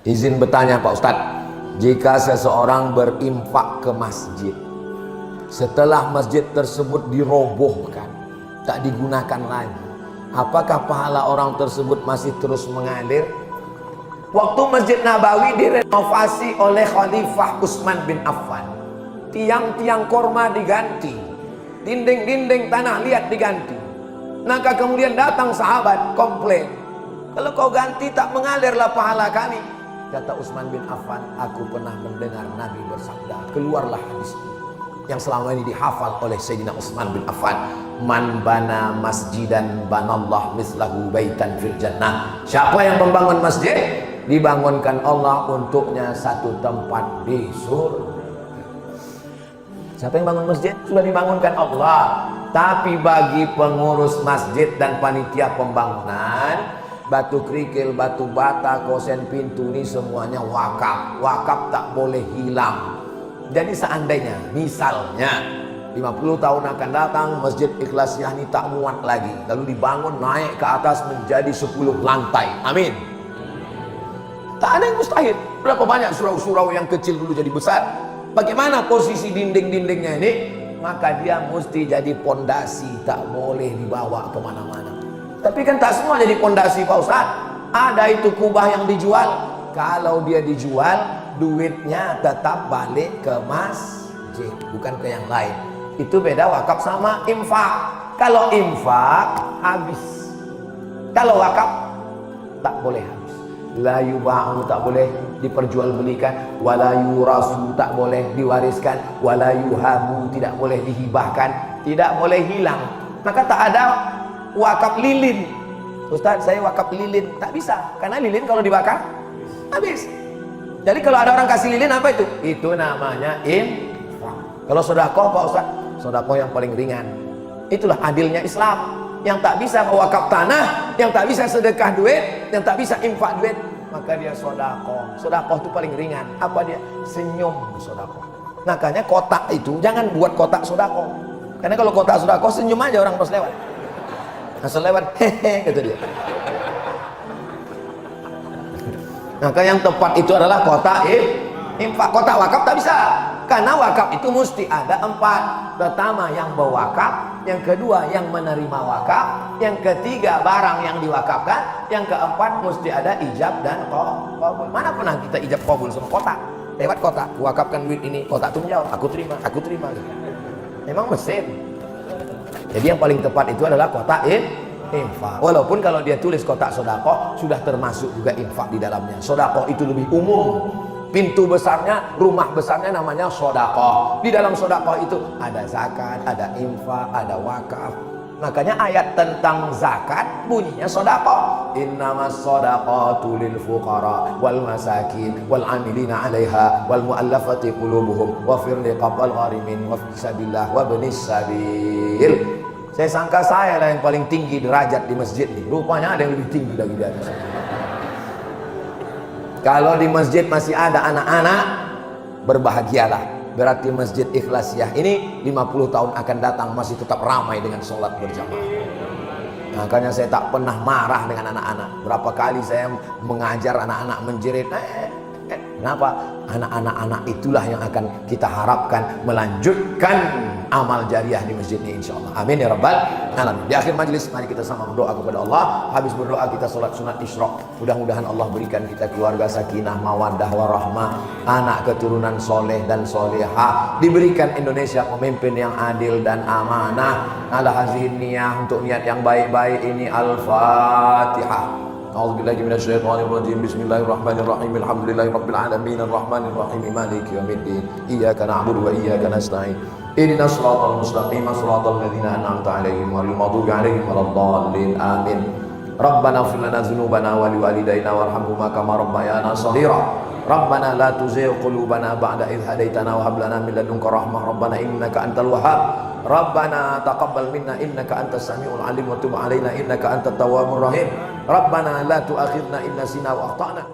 Izin bertanya Pak Ustadz, jika seseorang berinfak ke masjid, setelah masjid tersebut dirobohkan, tak digunakan lagi, apakah pahala orang tersebut masih terus mengalir? Waktu Masjid Nabawi direnovasi oleh Khalifah Utsman bin Affan, tiang-tiang korma diganti, dinding-dinding tanah liat diganti. Maka kemudian datang sahabat komplain, kalau kau ganti tak mengalirlah pahala kami. Kata Utsman bin Affan, aku pernah mendengar Nabi bersabda, keluarlah hadis ini yang selama ini dihafal oleh Sayyidina Utsman bin Affan, man bana masjidan banallah mislahu baitan fil jannah. Siapa yang membangun masjid, dibangunkan Allah untuknya satu tempat di surga. Siapa yang bangun masjid sudah dibangunkan Allah. Tapi bagi pengurus masjid dan panitia pembangunan, batu kerikil, batu bata, kosen pintu ini semuanya wakaf. Wakaf tak boleh hilang. Jadi seandainya, misalnya 50 tahun akan datang Masjid Ikhlasiah ini tak muat lagi, lalu dibangun naik ke atas menjadi 10 lantai. Amin. Tak ada yang mustahil. Berapa banyak surau-surau yang kecil dulu jadi besar. Bagaimana posisi dinding-dindingnya ini? Maka dia mesti jadi pondasi, tak boleh dibawa kemana-mana. Tapi kan tak semua jadi pondasi Pak Ustadz. Ada itu kubah yang dijual. Kalau dia dijual, duitnya tetap balik ke masjid, bukan ke yang lain. Itu beda wakaf sama infak. Kalau infak habis, kalau wakaf tak boleh habis. La yuba'u, tak boleh diperjualbelikan. Wala yurasu, tak boleh diwariskan. Wala yuhabu, tidak boleh dihibahkan. Tidak boleh hilang. Maka tak ada wakaf lilin. Ustaz, saya wakaf lilin, tak bisa, karena lilin kalau dibakar habis. Jadi kalau ada orang kasih lilin, apa itu? Itu namanya infak. Kalau sedekah Pak Ustaz, sedekah yang paling ringan. Itulah adilnya Islam. Yang tak bisa mewakaf tanah, yang tak bisa sedekah duit, yang tak bisa infak duit, maka dia sedekah. Sedekah itu paling ringan. Apa dia? Senyum sedekah. Makanya kotak itu jangan buat kotak sedekah. Karena kalau kotak sedekah, senyum aja orang pas lewat. Asal lewat, hehe, kata dia. Maka yang tepat itu adalah kotak infak. Kotak wakaf tak bisa, karena wakaf itu mesti ada 4. Pertama yang berwakaf, yang kedua yang menerima wakaf, yang ketiga barang yang diwakafkan, yang keempat mesti ada ijab dan qabul. Mana pernah kita ijab qabul sama kotak? Lewat kotak, wakafkan duit ini, kotak itu menjawab, aku terima, aku terima. Memang mesin. Jadi yang paling tepat itu adalah kotak infak. Walaupun kalau dia tulis kotak sedekah, sudah termasuk juga infak di dalamnya. Sedekah itu lebih umum. Pintu besarnya, rumah besarnya namanya sedekah. Di dalam sedekah itu ada zakat, ada infak, ada wakaf. Makanya ayat tentang zakat bunyinya sedekah. Innamas shadaqatu lil fuqara wal masakin wal amilina 'alaiha wal mu'allafati qulubuhum wa fir riqab wal gharimin wa fi sabilillah wa ibnis sabil. Saya sangka saya lah yang paling tinggi derajat di masjid ini. Rupanya ada yang lebih tinggi lagi di atas. Kalau di masjid masih ada anak-anak, berbahagialah. Berarti Masjid Ikhlasiah ini 50 tahun akan datang masih tetap ramai dengan sholat berjamaah. Makanya saya tak pernah marah dengan anak-anak. Berapa kali saya mengajar anak-anak menjerit. Kenapa? Anak-anak itulah yang akan kita harapkan melanjutkan amal jariah di masjid ini insyaallah. Amin ya rabbal alamin. Di akhir majlis mari kita sama berdoa kepada Allah. Habis berdoa kita sholat sunat isyraq. Mudah-mudahan Allah berikan kita keluarga sakinah, mawaddah warahmah, anak keturunan soleh dan solehah. Diberikan Indonesia pemimpin yang adil dan amanah. Ala hazihin niyah, untuk niat yang baik-baik ini. Al-Fatihah. A'udzubillahi minasyaitonir rajim. Bismillahirrahmanirrahim. Alhamdulillahirabbil alamin arrahmanir rahim maliki yaumiddin. Iyyaka na'budu wa iyyaka nasta'in. Ihdinas shiratal mustaqim, shiratal ladzina an'amta 'alaihim ghairil maghdubi 'alaihim waladdallin. Amin. Rabbana ighfir lana dzunubana wa liwalidayna warhamhuma kama rabbayana shaghira. Rabbana la tuzigh qulubana ba'da idh hadaitana wa hab lana min ladunka rahmah. Rabbana innaka antal wahhab. Rabbana taqabbal minna innaka antas samiul alim wa tub 'alaina innaka antat tawwabur rahim. Rabbana la tu'akhidna in nasina wa akhtana.